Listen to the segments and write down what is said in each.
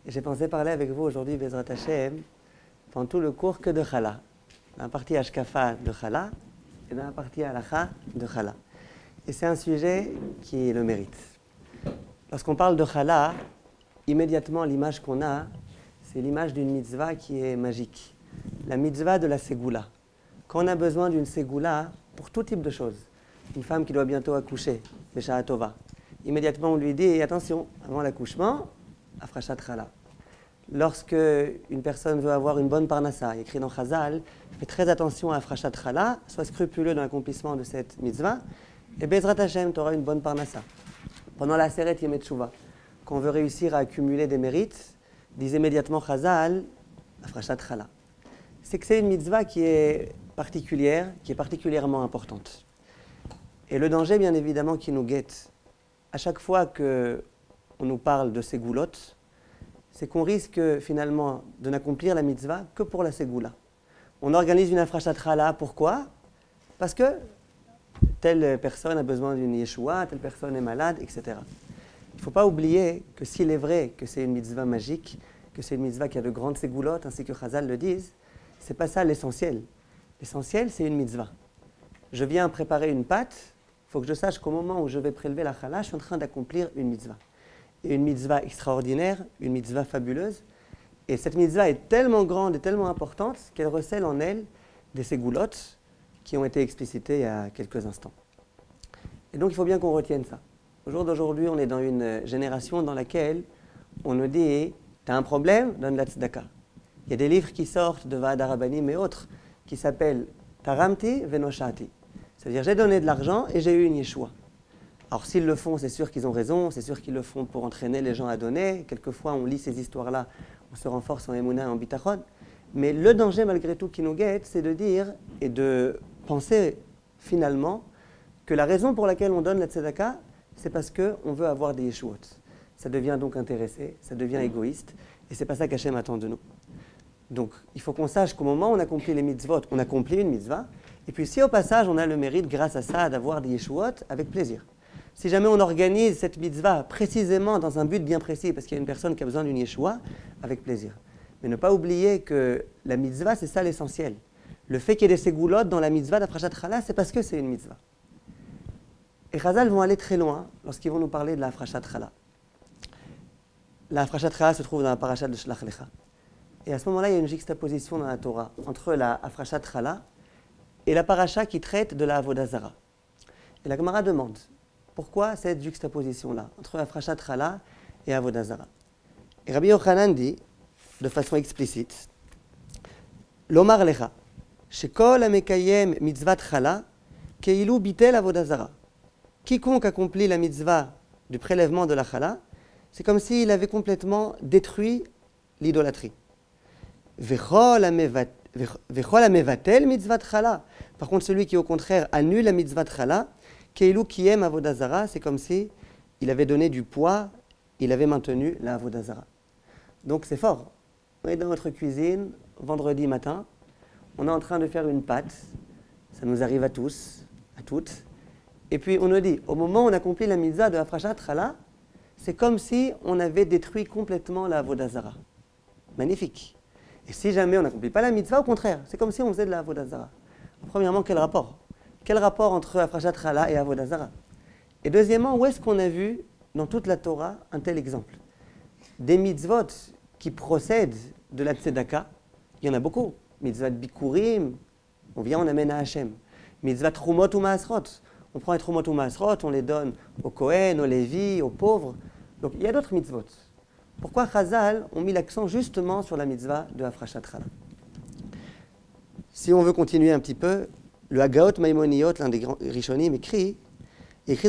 J'ai pensé parler avec vous aujourd'hui, Bezrat Hashem, pendant tout le cours que de Chala. Dans la partie Ashkafa de Chala et dans la partie Halacha de Chala. Et c'est un sujet qui le mérite. Lorsqu'on parle de Chala, immédiatement l'image qu'on a, c'est l'image d'une mitzvah qui est magique. La mitzvah de la Ségoula. Quand on a besoin d'une Ségoula pour tout type de choses, une femme qui doit bientôt accoucher, Besha'a Tova, immédiatement on lui dit attention, avant l'accouchement, Afrashat Chala. Lorsque une personne veut avoir une bonne parnassa, il est écrit dans Chazal, fais très attention à Afrashat Chala, sois scrupuleux dans l'accomplissement de cette mitzvah, et Bezrat Hashem, tu auras une bonne parnassa. Pendant la Seret Yemei Teshuvah, quand on veut réussir à accumuler des mérites, disent immédiatement Chazal, Afrashat Chala. C'est que c'est une mitzvah qui est particulière, qui est particulièrement importante. Et le danger, bien évidemment, qui nous guette, à chaque fois qu'on nous parle de ségoulottes, c'est qu'on risque finalement de n'accomplir la mitzvah que pour la ségoula. On organise une Afrashat Chala, pourquoi? Parce que telle personne a besoin d'une Yeshua, telle personne est malade, etc. Il ne faut pas oublier que s'il est vrai que c'est une mitzvah magique, que c'est une mitzvah qui a de grandes ségoulottes, ainsi que Chazal le disent, ce n'est pas ça l'essentiel. L'essentiel, c'est une mitzvah. Je viens préparer une pâte, il faut que je sache qu'au moment où je vais prélever la chala, je suis en train d'accomplir une mitzvah. Et une mitzvah extraordinaire, une mitzvah fabuleuse. Et cette mitzvah est tellement grande et tellement importante qu'elle recèle en elle des ségoulottes qui ont été explicitées il y a quelques instants. Et donc il faut bien qu'on retienne ça. Au jour d'aujourd'hui, on est dans une génération dans laquelle on nous dit « tu as un problème, donne la tzedaka ». Il y a des livres qui sortent de Va'ad HaRabbanim et autres qui s'appellent « Taramti venoshati ». C'est-à-dire j'ai donné de l'argent et j'ai eu une Yeshua. Alors s'ils le font, c'est sûr qu'ils ont raison, c'est sûr qu'ils le font pour entraîner les gens à donner. Quelquefois, on lit ces histoires-là, on se renforce en Emouna et en Bitachon. Mais le danger, malgré tout, qui nous guette, c'est de dire et de penser finalement que la raison pour laquelle on donne la tzedaka, c'est parce qu'on veut avoir des Yeshuot. Ça devient donc intéressé, ça devient égoïste, et c'est pas ça qu'Hachem attend de nous. Donc, il faut qu'on sache qu'au moment où on accomplit les mitzvot, on accomplit une mitzvah, et puis si au passage, on a le mérite, grâce à ça, d'avoir des Yeshuot, avec plaisir. Si jamais on organise cette mitzvah précisément dans un but bien précis, parce qu'il y a une personne qui a besoin d'une Yeshua, avec plaisir. Mais ne pas oublier que la mitzvah, c'est ça l'essentiel. Le fait qu'il y ait des ségoulottes dans la mitzvah d'Afrashat Chala, c'est parce que c'est une mitzvah. Et Chazal vont aller très loin lorsqu'ils vont nous parler de la Afrashat Chala. La Afrashat Chala se trouve dans la parashat de Shlach Lecha. Et à ce moment-là, il y a une juxtaposition dans la Torah entre la Afrashat Chala et la parasha qui traite de la Avodah Zara. Et la Gemara demande pourquoi cette juxtaposition-là entre Afrashat Chala et Avodah Zara. Et Rabbi Yochanan dit de façon explicite Lomar Lecha, Shekol Amekayem Mitzvat Chala, Keilu Bitel Avodah Zara. Quiconque accomplit la mitzvah du prélèvement de la Chala, c'est comme s'il avait complètement détruit l'idolâtrie. Vechol Amevatel Mitzvat Chala. Par contre, celui qui au contraire annule la mitzvah Chala, Keilu Kiem Avodah Zara, c'est comme si il avait donné du poids, il avait maintenu la Avodah Zara. Donc c'est fort. On est dans notre cuisine, vendredi matin, on est en train de faire une pâte, ça nous arrive à tous, à toutes, et puis on nous dit, au moment où on accomplit la mitzvah de Afrashat Chala, c'est comme si on avait détruit complètement la Avodah Zara. Magnifique. Et si jamais on n'accomplit pas la mitzvah, au contraire, c'est comme si on faisait de la Avodah Zara. Premièrement, quel rapport? Quel rapport entre Afrashat Chala et Avodah Zara? Et deuxièmement, où est-ce qu'on a vu dans toute la Torah un tel exemple? Des mitzvot qui procèdent de la tzedaka, il y en a beaucoup. Mitzvah bikurim, on vient, on amène à Hachem. Mitzvah trumot ou maasrot, on prend les trumot ou maasrot, on les donne aux Kohen, aux Lévi, aux pauvres. Donc il y a d'autres mitzvot. Pourquoi Chazal ont mis l'accent justement sur la mitzvah de Afrashat Chala? Si on veut continuer un petit peu, le Hagaot Maïmoniyot, l'un des grands Rishonim, écrit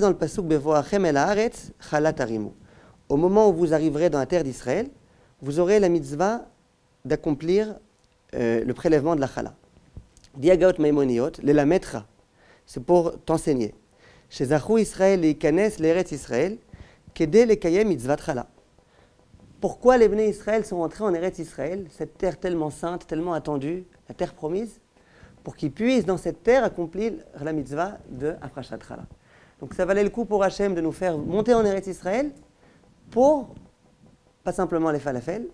dans le pasuk Bevoachem el haaretz Chala tarimu. Au moment où vous arriverez dans la terre d'Israël, vous aurez la mitzvah d'accomplir le prélèvement de la Chala. Dit Hagaot Maïmoniyot, le lametra, c'est pour t'enseigner. Chez Zachou Israël et Kanes l'Eretz Israël, Kedé le Kayem mitzvat Chala. Pourquoi les Bnei Israël sont entrés en Eretz Israël, cette terre tellement sainte, tellement attendue, la terre promise, pour qu'ils puissent dans cette terre accomplir la mitzvah de Afrashat Chala. Donc ça valait le coup pour Hachem de nous faire monter en Eretz Israël pour pas simplement les falafels,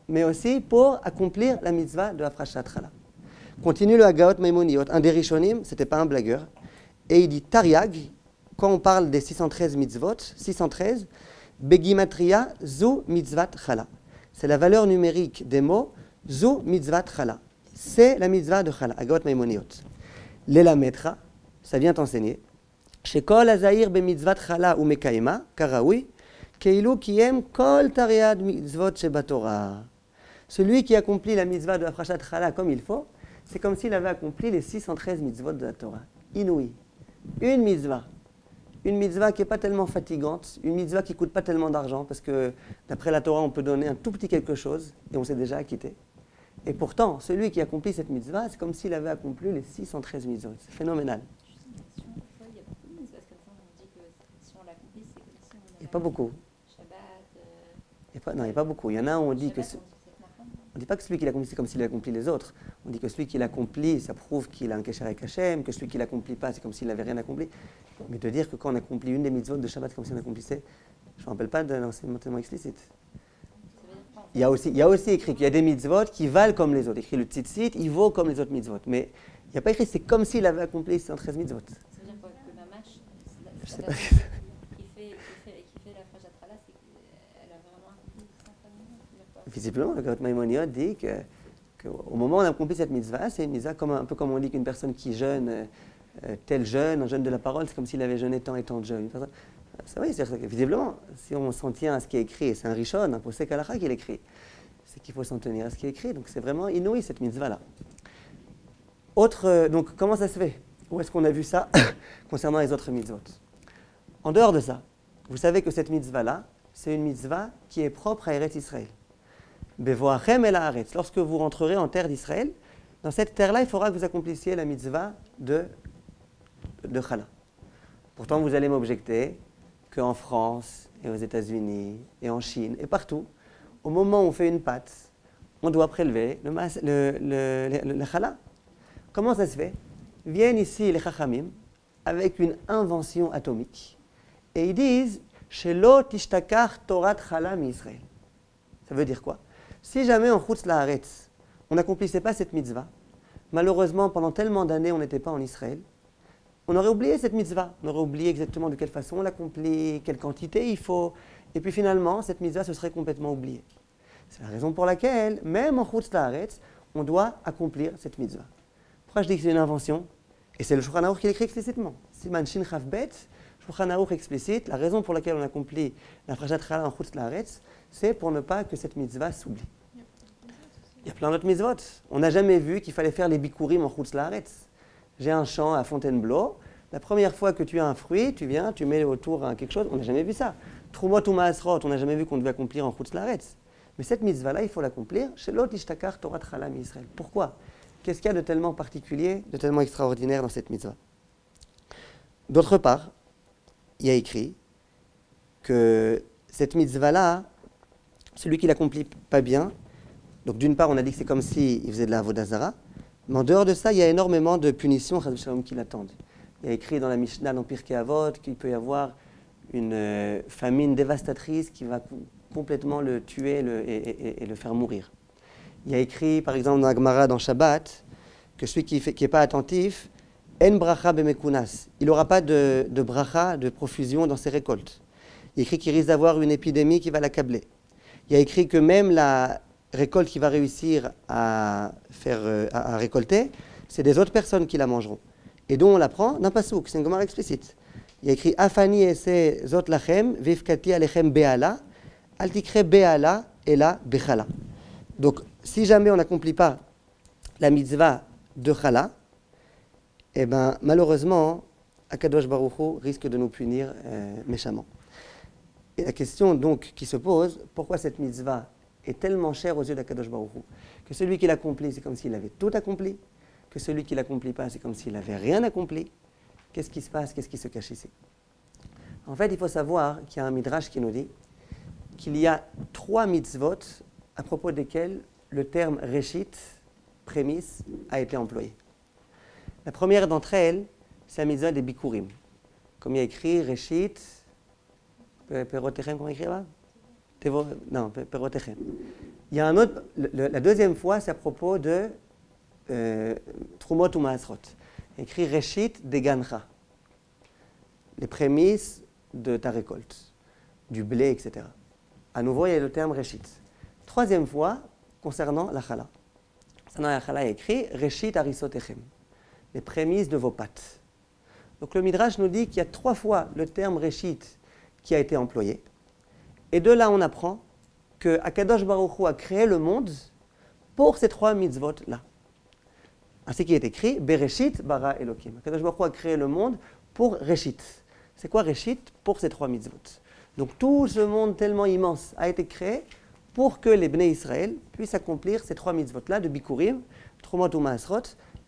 mais aussi pour accomplir la mitzvah de Hafrashat Chala. Continue le Hagaot Maimoniot, un des Rishonim, ce n'était pas un blagueur, et il dit Tariag, quand on parle des 613 mitzvot, 613, Begimatria Zu Mitzvat Chala. C'est la valeur numérique des mots Zu Mitzvat Chala. C'est la mitzvah de Chala, Hagaot Maimoniot. Lela Metra, ça vient t'enseigner. Shekol Azair be Mitzvat Chala ou Mekaima, Karaoui, Keilu Kiem Kol Tariad Mitzvot Shebatorah. Celui qui accomplit la mitzvah de Hafrashat Chala comme il faut, c'est comme s'il avait accompli les 613 mitzvot de la Torah. Inouï. Une mitzvah qui n'est pas tellement fatigante, une mitzvah qui ne coûte pas tellement d'argent, parce que d'après la Torah, on peut donner un tout petit quelque chose et on s'est déjà acquitté. Et pourtant, celui qui accomplit cette mitzvah, c'est comme s'il avait accompli les 613 mitzvot. C'est phénoménal. Il n'y a pas beaucoup. Non, il n'y a pas beaucoup. Il y en a où on dit que... On ne dit pas que celui qui l'accomplit, c'est comme s'il accomplit les autres. On dit que celui qui l'accomplit, ça prouve qu'il a un kécher avec Hachem, que celui qui ne l'accomplit pas, c'est comme s'il n'avait rien accompli. Mais de dire que quand on accomplit une des mitzvot de Shabbat, c'est comme si on accomplissait, je ne me rappelle pas d'un enseignement tellement explicite. Il y a aussi écrit qu'il y a des mitzvot qui valent comme les autres. Écrit le tzitzit, il vaut comme les autres mitzvot. Mais il n'y a pas écrit c'est comme s'il avait accompli 113 mitzvot. Ça veut dire quoi, que Mamash, je sais pas. Qui fait la Hafrashat Chala, c'est qu'elle a vraiment accompli 113 mitzvot. Visiblement, le Hagaot Maimoniot dit qu'au moment où on accomplit cette mitzvah, c'est une mitzvah un peu comme on dit qu'une personne qui jeûne, tel jeûne, un jeûne de la parole, c'est comme s'il avait jeûné tant et tant de jeûnes. C'est vrai, c'est-à-dire que visiblement, si on s'en tient à ce qui est écrit, et c'est un Rishon, un Posek Halakha qui l'écrit, c'est qu'il faut s'en tenir à ce qui est écrit. Donc c'est vraiment inouï cette mitzvah-là. Donc comment ça se fait? Où est-ce qu'on a vu ça concernant les autres mitzvot? En dehors de ça, vous savez que cette mitzvah-là, c'est une mitzvah qui est propre à Eretz Israël. Bevoachem el haaretz. Lorsque vous rentrerez en terre d'Israël, dans cette terre-là, il faudra que vous accomplissiez la mitzvah de Chala. Pourtant, vous allez m'objecter qu'en France, et aux États-Unis, et en Chine, et partout, au moment où on fait une pâte, on doit prélever le Chala. Comment ça se fait? Viennent ici les Chachamim avec une invention atomique, et ils disent « Shelo tishtakach Torat Chala mi-Israël ». Ça veut dire quoi? Si jamais en Chutz La'aretz, on n'accomplissait pas cette mitzvah, malheureusement, pendant tellement d'années, on n'était pas en Israël, on aurait oublié cette mitzvah. On aurait oublié exactement de quelle façon on l'accomplit, quelle quantité il faut. Et puis finalement, cette mitzvah se serait complètement oubliée. C'est la raison pour laquelle, même en Chutz La'aretz, on doit accomplir cette mitzvah. Pourquoi je dis que c'est une invention? Et c'est le Shulchan Aruch qui l'écrit explicitement. Siman Shin Chaf Bet, Shulchan Aruch explicite, la raison pour laquelle on accomplit la Hafrashat Chala en Chutz La'aretz, c'est pour ne pas que cette mitzvah s'oublie. Il y a plein d'autres mitzvot. On n'a jamais vu qu'il fallait faire les bikurim en Chutz La'aretz. J'ai un champ à Fontainebleau. La première fois que tu as un fruit, tu viens, tu mets autour quelque chose. On n'a jamais vu ça. Trumot ou Maasrot, on n'a jamais vu qu'on devait accomplir en Chutz La'aretz. Mais cette mitzvah-là, il faut l'accomplir. Shelo tishtakach Torat Chala mi-Israël. Pourquoi? Qu'est-ce qu'il y a de tellement particulier, de tellement extraordinaire dans cette mitzvah? D'autre part, il y a écrit que cette mitzvah-là, celui qui l'accomplit pas bien, donc d'une part, on a dit que c'est comme s'il faisait de la avodah zara, mais en dehors de ça, il y a énormément de punitions qui l'attendent. Il y a écrit dans la Mishnah, dans Pirkei Avot, qu'il peut y avoir une famine dévastatrice qui va complètement le tuer et le faire mourir. Il y a écrit, par exemple, dans la Gemara, dans Shabbat, que celui qui n'est pas attentif, en bracha bemekunas, il n'aura pas de bracha, de profusion dans ses récoltes. Il y a écrit qu'il risque d'avoir une épidémie qui va l'accabler. Il y a écrit que même la récolte qu'il va réussir à récolter, c'est des autres personnes qui la mangeront. Et dont on l'apprend d'un pasouk, c'est une Gemara explicite. Il y a écrit Afani ese zot lachem, vifkati alechem be'ala, altikre be'ala et la bechala. Donc, si jamais on n'accomplit pas la mitzvah de Chala, eh ben, malheureusement, Akadosh Baruch Hu risque de nous punir méchamment. Et la question donc qui se pose, pourquoi cette mitzvah est tellement chère aux yeux d'Akadosh Baruch Hu? Que celui qui l'accomplit, c'est comme s'il avait tout accompli, que celui qui ne l'accomplit pas, c'est comme s'il n'avait rien accompli. Qu'est-ce qui se passe? Qu'est-ce qui se cache ici? En fait, il faut savoir qu'il y a un midrash qui nous dit qu'il y a 3 mitzvot à propos desquels le terme Réchit, prémisse, a été employé. La première d'entre elles, c'est la mitzvah des Bikurim. Comme il y a écrit Réchit, Perotechem, comment écrit là? Non, Perotechem. Il y a un autre, la deuxième fois, c'est à propos de Trumot ou Maasrot. Écrit Reshit Degancha. Les prémices de ta récolte, du blé, etc. À nouveau, il y a le terme Reshit. Troisième fois, concernant la chala. Concernant la chala, il y a écrit Reshit Arisotechem. Les prémices de vos pâtes. Donc le Midrash nous dit qu'il y a 3 fois le terme Reshit qui a été employé. Et de là, on apprend que Akadosh Baruch Hu a créé le monde pour ces 3 mitzvot-là. Ainsi qu'il est écrit, Bereshit bara Elokim. Akadosh Baruch Hu a créé le monde pour Reshit. C'est quoi Reshit? Pour ces 3 mitzvot. Donc tout ce monde tellement immense a été créé pour que les Bnei Israël puissent accomplir ces 3 mitzvot-là de Bikurim, Trumot ou Maasrot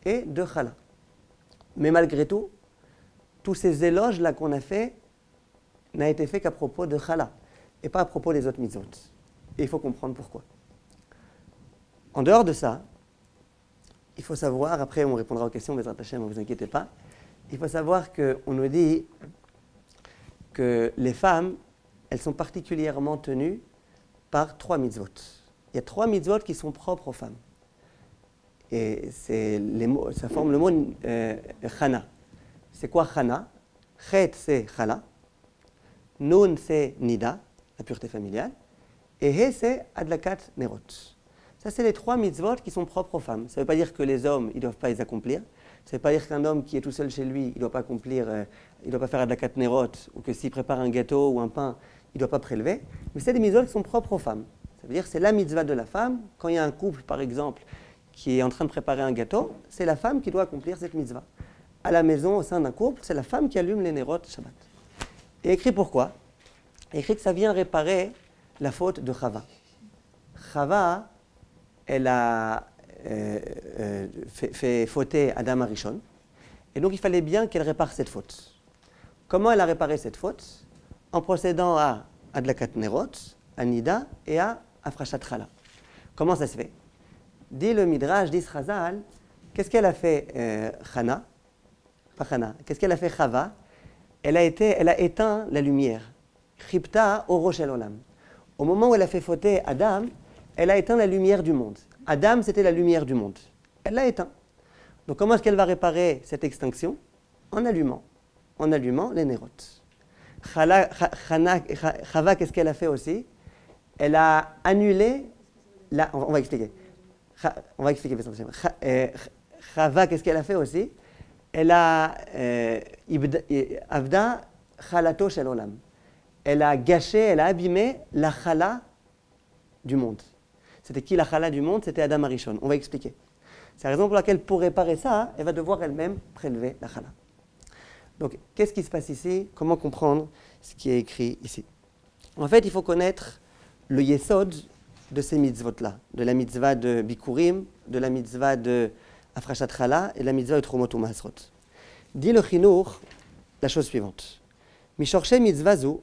et de Chala. Mais malgré tout, tous ces éloges-là qu'on a fait n'a été fait qu'à propos de Chala et pas à propos des autres mitzvot. Et il faut comprendre pourquoi. En dehors de ça, il faut savoir, après on répondra aux questions, Bezrat Hashem, ne vous inquiétez pas, il faut savoir qu'on nous dit que les femmes, elles sont particulièrement tenues par 3 mitzvot. Il y a 3 mitzvot qui sont propres aux femmes. Et ça forme le mot Chana. C'est quoi Chana? Chet, c'est Chala. Nun, c'est Nida, la pureté familiale. Et He, c'est Adlakat Nerot. Ça, c'est les 3 mitzvot qui sont propres aux femmes. Ça ne veut pas dire que les hommes, ils ne doivent pas les accomplir. Ça ne veut pas dire qu'un homme qui est tout seul chez lui, il ne doit pas accomplir, il ne doit pas faire Adlakat Nerot, ou que s'il prépare un gâteau ou un pain, il ne doit pas prélever. Mais c'est des mitzvot qui sont propres aux femmes. Ça veut dire que c'est la mitzvah de la femme. Quand il y a un couple, par exemple, qui est en train de préparer un gâteau, c'est la femme qui doit accomplir cette mitzvah. À la maison, au sein d'un couple, c'est la femme qui allume les Nerot Shabbat. Et écrit pourquoi? Écrit que ça vient réparer la faute de Chava. Chava, elle a fait fauter Adam Arishon. Et donc il fallait bien qu'elle répare cette faute. Comment elle a réparé cette faute? En procédant à Adlakat Nerot, à Nida et à Afrashat Chala. Comment ça se fait? Dit le Midrash, dit Chazal, qu'est-ce qu'elle a fait Chana? Pas Chana. Qu'est-ce qu'elle a fait Chava? Elle a éteint la lumière. Chipta oro shel olam. Au moment où elle a fait fauter Adam, elle a éteint la lumière du monde. Adam, c'était la lumière du monde. Elle l'a éteint. Donc comment est-ce qu'elle va réparer cette extinction? En allumant les nérotes. Chava, qu'est-ce qu'elle a fait aussi? Elle a annulé on va expliquer. Chava, qu'est-ce qu'elle a fait aussi? Elle a Avda chalato shel olam. Elle a gâché, elle a abîmé la chala du monde. C'était qui la chala du monde? C'était Adam Arishon. On va expliquer. C'est la raison pour laquelle, pour réparer ça, elle va devoir elle-même prélever la chala. Donc, qu'est-ce qui se passe ici? Comment comprendre ce qui est écrit ici? En fait, il faut connaître le yesod de ces mitzvot-là, de la mitzvah de Bikurim, de la mitzvah de Afrashat Chala et de la mitzvah de Trumot ou Maasrot. Dit le Chinour la chose suivante. Mishorche mitzvah zu,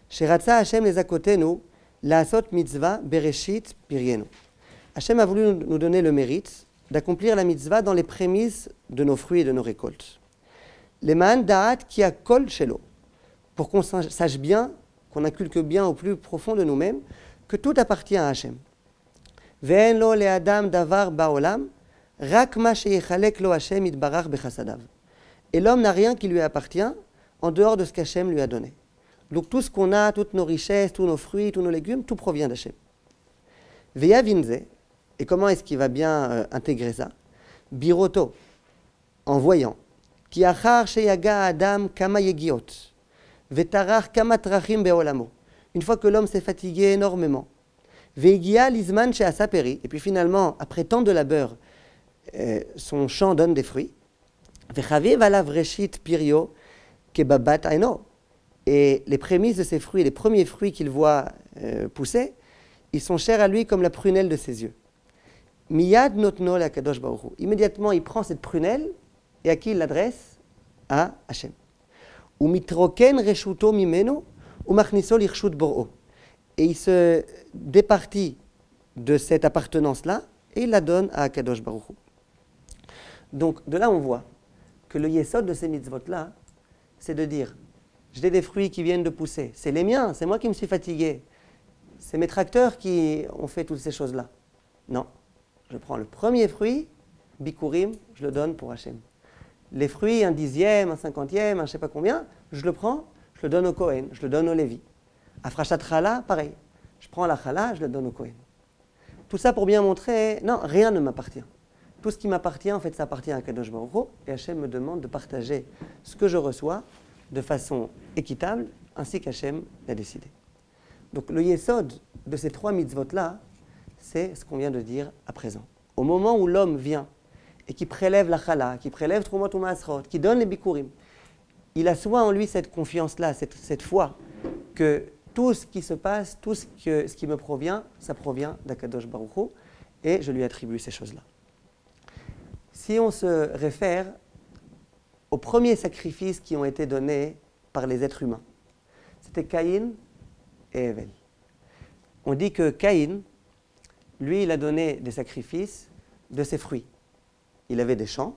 sheratza Hashem lezakotenu, laasot mitzvah bereshit pirienu. Hashem a voulu nous donner le mérite d'accomplir la mitzvah dans les prémices de nos fruits et de nos récoltes. Leman da'at ki akol shelo, pour qu'on sache bien, qu'on inculque bien au plus profond de nous-mêmes, que tout appartient à Hashem. Ve'en lo le'adam davar ba'olam, rak ma sheyechalek lo Hashem itbarach bechasadav. Et l'homme n'a rien qui lui appartient en dehors de ce qu'Hachem lui a donné. Donc tout ce qu'on a, toutes nos richesses, tous nos fruits, tous nos légumes, tout provient d'Hachem. Ve'yavinze, et comment est-ce qu'il va bien intégrer ça? Biroto, en voyant, ki achar sheyaga adam kama yegiot, ve'tarach kama trachim be'olamo. Une fois que l'homme s'est fatigué énormément, ve'gia lizman she'asa peri, et puis finalement, après tant de labeur, son champ donne des fruits. Ve'chaviv alav reshit pirio kebabat aino. Et les prémices de ces fruits, les premiers fruits qu'il voit pousser, ils sont chers à lui comme la prunelle de ses yeux. Miyad notno la kadosh baruch hu. Immédiatement, il prend cette prunelle et à qui il l'adresse? À Hashem. Ou mitroken reshuto mimeno ou machniso lirshut bor'o. Et il se départit de cette appartenance-là et il la donne à Kadosh baruch hu. Donc, de là, on voit que le yesod de ces mitzvot-là, c'est de dire, j'ai des fruits qui viennent de pousser, c'est les miens, c'est moi qui me suis fatigué. c'est mes tracteurs qui ont fait toutes ces choses-là. Non, je prends le premier fruit, bikurim, je le donne pour Hachem. Les fruits, un dixième, un cinquantième, un je ne sais pas combien, je le prends, je le donne au Kohen, je le donne au Lévi. Afrashat chala, pareil. Je prends la chala, je le donne au Kohen. Tout ça pour bien montrer, non, rien ne m'appartient. Tout ce qui m'appartient, en fait, ça appartient à Kadosh Baruch Hu, et Hachem me demande de partager ce que je reçois de façon équitable, ainsi qu'Hachem l'a décidé. Donc le yesod de ces trois mitzvot-là, c'est ce qu'on vient de dire à présent. Au moment où l'homme vient et qui prélève la chala, qui prélève Trumot ou Maasrot, qui donne les bikurim, il a soit en lui cette confiance-là, cette foi, que tout ce qui se passe, tout ce qui me provient, ça provient d'Akadosh Baruch Hu, et je lui attribue ces choses-là. Si on se réfère aux premiers sacrifices qui ont été donnés par les êtres humains, c'était Caïn et Hevel. On dit que Caïn, lui, il a donné des sacrifices de ses fruits. Il avait des champs,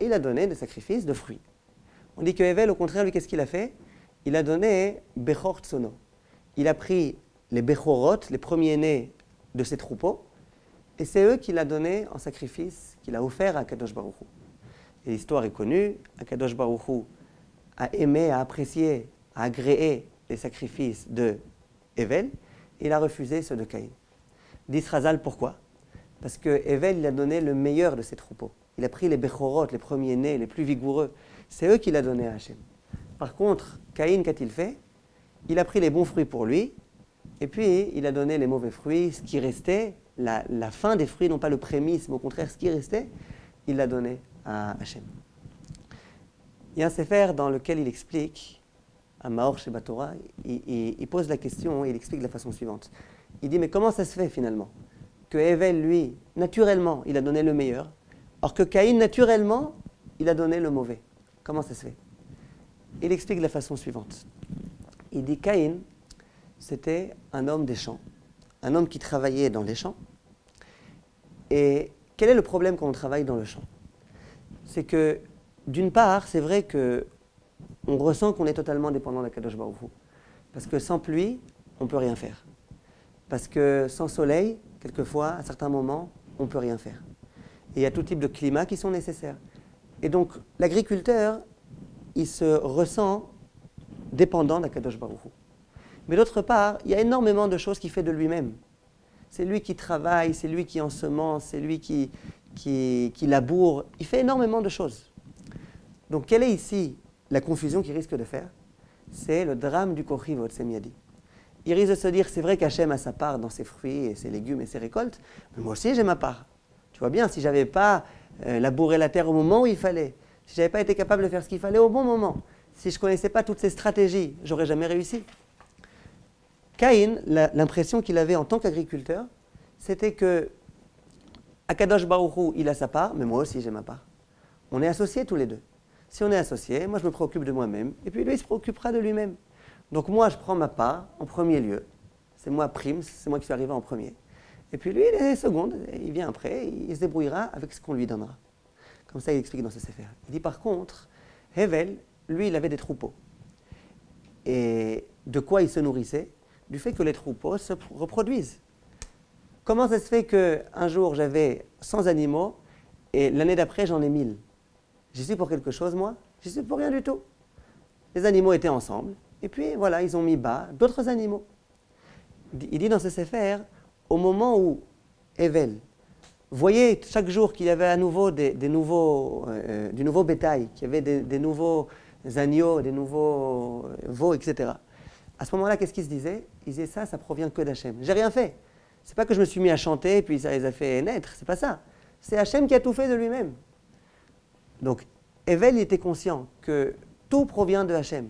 et il a donné des sacrifices de fruits. On dit que Hevel, au contraire, lui, qu'est-ce qu'il a fait? Il a donné Bechor Tsono. Il a pris les Bechorot, les premiers-nés de ses troupeaux, et c'est eux qu'il a donnés en sacrifice, qu'il a offert à Kadosh Baruch Hu. Et l'histoire est connue, Kadosh Baruch Hu a aimé, a apprécié, a agréé les sacrifices de Hevel, et il a refusé ceux de Caïn. Dit Razal, pourquoi? Parce que Hevel, il a donné le meilleur de ses troupeaux. Il a pris les Bechorot, les premiers-nés, les plus vigoureux. C'est eux qu'il a donnés à Hachem. Par contre, Caïn, qu'a-t-il fait? Il a pris les bons fruits pour lui, et puis il a donné les mauvais fruits, ce qui restait, la fin des fruits, non pas le prémisse, mais au contraire ce qui restait, il l'a donné à Hachem. Il y a un sefer dans lequel il explique, à Maor Sheba Torah, il pose la question et il explique de la façon suivante. Il dit, mais comment ça se fait finalement que Hevel, lui, naturellement, il a donné le meilleur, alors que Caïn, naturellement, il a donné le mauvais. Comment ça se fait? Il explique de la façon suivante. Il dit Caïn, c'était un homme des champs, un homme qui travaillait dans les champs. Et quel est le problème quand on travaille dans le champ? C'est que, d'une part, c'est vrai qu'on ressent qu'on est totalement dépendant d'Akadosh Baruch Hu. Parce que sans pluie, on ne peut rien faire. Parce que sans soleil, quelquefois, à certains moments, on ne peut rien faire. Et il y a tout type de climats qui sont nécessaires. Et donc, l'agriculteur, il se ressent dépendant d'Akadosh Baruch Hu. Mais d'autre part, il y a énormément de choses qu'il fait de lui-même. C'est lui qui travaille, c'est lui qui ensemence, c'est lui qui laboure. Il fait énormément de choses. Donc, quelle est ici la confusion qu'il risque de faire? C'est le drame du Kochi Votsemyadi. Il risque de se dire, c'est vrai qu'Hachem a sa part dans ses fruits et ses légumes et ses récoltes, mais moi aussi j'ai ma part. Tu vois bien, si je n'avais pas labouré la terre au moment où il fallait, si je n'avais pas été capable de faire ce qu'il fallait au bon moment, si je ne connaissais pas toutes ces stratégies, je n'aurais jamais réussi. Caïn, l'impression qu'il avait en tant qu'agriculteur, c'était que Akadosh Baruch Hu, il a sa part, mais moi aussi j'ai ma part. On est associés tous les deux. Si on est associés, moi je me préoccupe de moi-même, et puis lui il se préoccupera de lui-même. Donc moi je prends ma part en premier lieu. C'est moi prime, c'est moi qui suis arrivé en premier. Et puis lui il est seconde, il vient après, il se débrouillera avec ce qu'on lui donnera. Comme ça il explique dans ce sefer. Il dit par contre, Hevel, lui il avait des troupeaux. Et de quoi il se nourrissait? Du fait que les troupeaux se reproduisent. Comment ça se fait qu'un jour j'avais 100 animaux et l'année d'après j'en ai 1000? J'y suis pour quelque chose moi? J'y suis pour rien du tout. Les animaux étaient ensemble et puis voilà, ils ont mis bas d'autres animaux. Il dit dans ce sefer, au moment où Hevel voyait chaque jour qu'il y avait à nouveau du nouveau bétail, qu'il y avait des nouveaux agneaux, des nouveaux veaux, etc. À ce moment-là, qu'est-ce qu'il se disait? Il disait ça provient que d'Hachem. J'ai rien fait. C'est pas que je me suis mis à chanter et puis ça les a fait naître, c'est pas ça. C'est Hachem qui a tout fait de lui-même. Donc, Hevel était conscient que tout provient de Hachem.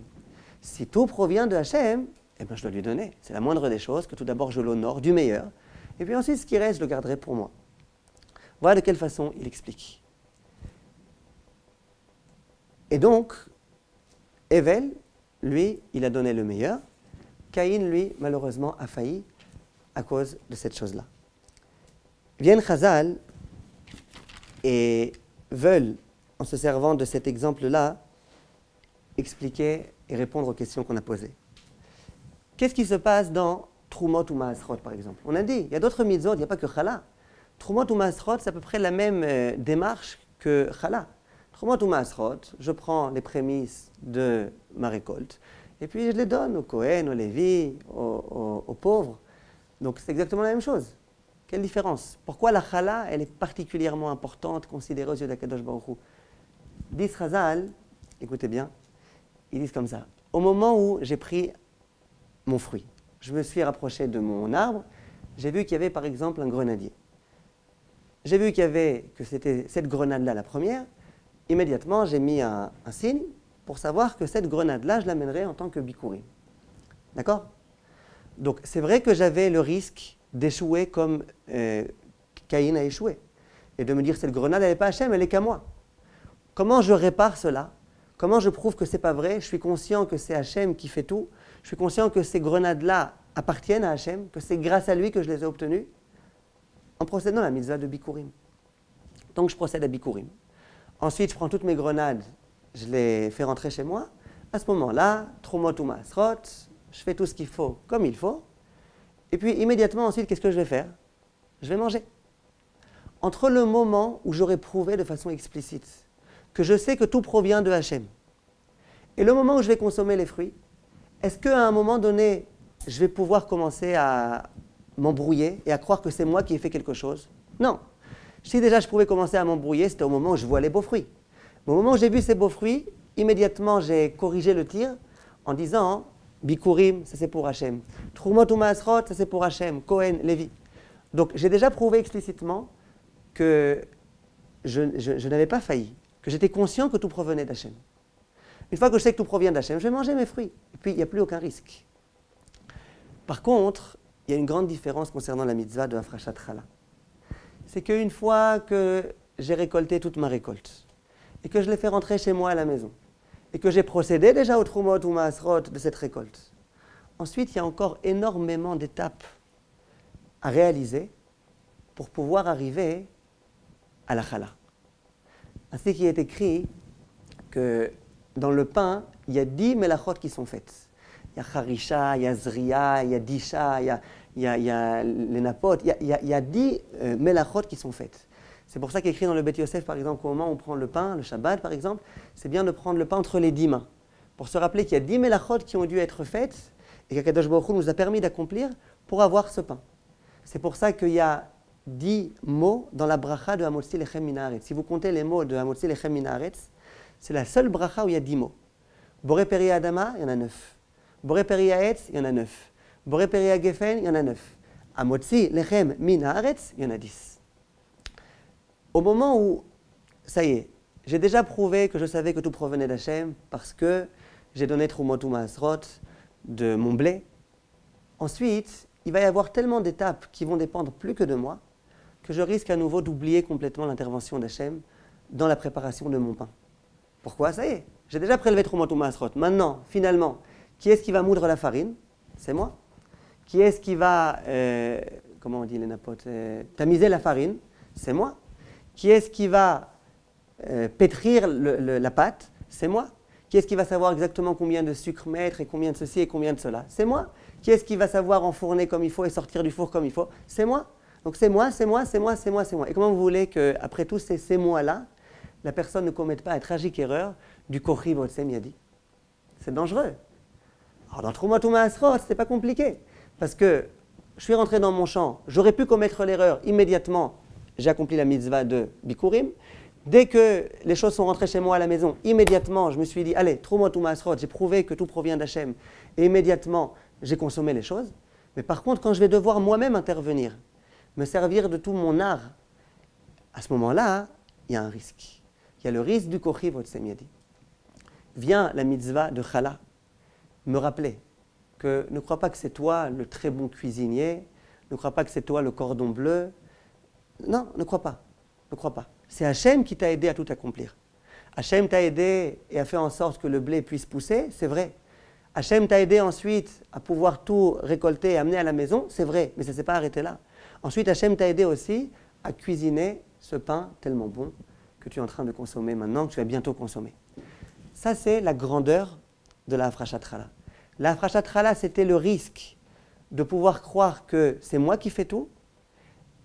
Si tout provient de Hachem, eh bien, je dois lui donner. C'est la moindre des choses, que tout d'abord je l'honore du meilleur, et puis ensuite ce qui reste, je le garderai pour moi. Voilà de quelle façon il explique. Et donc, Hevel, lui, il a donné le meilleur. Caïn, lui, malheureusement, a failli à cause de cette chose-là. Viennent Chazal et veulent, en se servant de cet exemple-là, expliquer et répondre aux questions qu'on a posées. Qu'est-ce qui se passe dans Trumot ou Maasrot, par exemple. On a dit, il y a d'autres mitzvot, il n'y a pas que Chala. Trumot ou Maasrot, c'est à peu près la même démarche que Chala. Trumot ou Maasrot, je prends les prémices de ma récolte et puis je les donne aux Kohen, aux Lévi, aux pauvres. Donc c'est exactement la même chose. Quelle différence? Pourquoi la Chala, elle est particulièrement importante, considérée aux yeux d'Akadosh Baruch Hu? Disent Chazal, écoutez bien, ils disent comme ça. Au moment où j'ai pris mon fruit, je me suis rapproché de mon arbre, j'ai vu qu'il y avait par exemple un grenadier. J'ai vu que c'était cette grenade-là la première. Immédiatement, j'ai mis un signe pour savoir que cette grenade-là, je l'amènerai en tant que bikurim. D'accord? Donc, c'est vrai que j'avais le risque d'échouer comme Caïn a échoué. Et de me dire, cette grenade, elle n'est pas Hachem, elle est qu'à moi. Comment je répare cela? Comment je prouve que ce n'est pas vrai? Je suis conscient que c'est Hachem qui fait tout. Je suis conscient que ces grenades-là appartiennent à Hachem, que c'est grâce à lui que je les ai obtenues, en procédant à la mitzvah de bikurim. Donc, je procède à bikurim. Ensuite, je prends toutes mes grenades, je les fais rentrer chez moi. À ce moment-là, Trumot ou Maasrot, je fais tout ce qu'il faut comme il faut. Et puis, immédiatement, ensuite, qu'est-ce que je vais faire? Je vais manger. Entre le moment où j'aurai prouvé de façon explicite que je sais que tout provient de Hachem et le moment où je vais consommer les fruits, est-ce qu'à un moment donné, je vais pouvoir commencer à m'embrouiller et à croire que c'est moi qui ai fait quelque chose? Non. Si déjà je pouvais commencer à m'embrouiller, c'était au moment où je vois les beaux fruits. Mais au moment où j'ai vu ces beaux fruits, immédiatement j'ai corrigé le tir en disant Bikurim, ça c'est pour Hachem. Trumot ou Maasrot, ça c'est pour Hachem. Kohen, Lévi. Donc j'ai déjà prouvé explicitement que je n'avais pas failli, que j'étais conscient que tout provenait d'Hachem. Une fois que je sais que tout provient d'Hachem, je vais manger mes fruits. Et puis il n'y a plus aucun risque. Par contre, il y a une grande différence concernant la mitzvah de Hafrashat Chala. C'est qu'une fois que j'ai récolté toute ma récolte et que je l'ai fait rentrer chez moi à la maison et que j'ai procédé déjà au Trumot ou Maasrot de cette récolte, ensuite il y a encore énormément d'étapes à réaliser pour pouvoir arriver à la Chala. Ainsi qu'il est écrit que dans le pain, il y a 10 melachot qui sont faites. Il y a Harisha, il y a Zriya, il y a Disha, il y a les napotes, il y a 10 melachot qui sont faites. C'est pour ça qu'écrit dans le Beth Yosef, par exemple, au moment où on prend le pain, le Shabbat par exemple, c'est bien de prendre le pain entre les 10 mains, pour se rappeler qu'il y a 10 melachot qui ont dû être faites et qu'Akadosh Baruch Hu nous a permis d'accomplir pour avoir ce pain. C'est pour ça qu'il y a 10 mots dans la bracha de Hamotzi Lechem Min Haaretz. Si vous comptez les mots de Hamotzi Lechem Min Haaretz, c'est la seule bracha où il y a 10 mots. Boré Peri Adama, il y en a 9. Boré Peri Haetz, il y en a 9. Boré Peri Gefen, il y en a 9. Hamotzi Lechem Min Haaretz, il y en a 10. Au moment où, ça y est, j'ai déjà prouvé que je savais que tout provenait d'Hachem parce que j'ai donné Trumot ou Maasrot de mon blé. Ensuite, il va y avoir tellement d'étapes qui vont dépendre plus que de moi que je risque à nouveau d'oublier complètement l'intervention d'Hachem dans la préparation de mon pain. Pourquoi? Ça y est, j'ai déjà prélevé Trumot ou Maasrot. Maintenant, finalement, qui est-ce qui va moudre la farine? C'est moi. Qui est-ce qui va, comment on dit les napotes, tamiser la farine? C'est moi. Qui est-ce qui va pétrir la pâte? C'est moi. Qui est-ce qui va savoir exactement combien de sucre mettre et combien de ceci et combien de cela? C'est moi. Qui est-ce qui va savoir enfourner comme il faut et sortir du four comme il faut? C'est moi. Donc c'est moi, c'est moi, c'est moi, c'est moi, c'est moi. Et comment vous voulez qu'après tous ces mois-là, la personne ne commette pas la tragique erreur du Kochi Votsem Yadi? C'est dangereux. Alors dans Trumot ou Maasrot, c'était pas compliqué. Parce que je suis rentré dans mon champ, j'aurais pu commettre l'erreur immédiatement, j'ai accompli la mitzvah de Bikurim. Dès que les choses sont rentrées chez moi à la maison, immédiatement, je me suis dit, allez, Trumot ou Maasrot, j'ai prouvé que tout provient d'Hachem. Et immédiatement, j'ai consommé les choses. Mais par contre, quand je vais devoir moi-même intervenir, me servir de tout mon art, à ce moment-là, il y a un risque. Il y a le risque du Kochi Votsem Yadi. Vient la mitzvah de Chala me rappeler que ne crois pas que c'est toi le très bon cuisinier, ne crois pas que c'est toi le cordon bleu. Non, ne crois pas. Ne crois pas. C'est Hachem qui t'a aidé à tout accomplir. Hachem t'a aidé et a fait en sorte que le blé puisse pousser, c'est vrai. Hachem t'a aidé ensuite à pouvoir tout récolter et amener à la maison, c'est vrai, mais ça ne s'est pas arrêté là. Ensuite, Hachem t'a aidé aussi à cuisiner ce pain tellement bon que tu es en train de consommer maintenant, que tu vas bientôt consommer. Ça, c'est la grandeur de la Hafrashat Chala. La Hafrashat Chala, c'était le risque de pouvoir croire que c'est moi qui fais tout.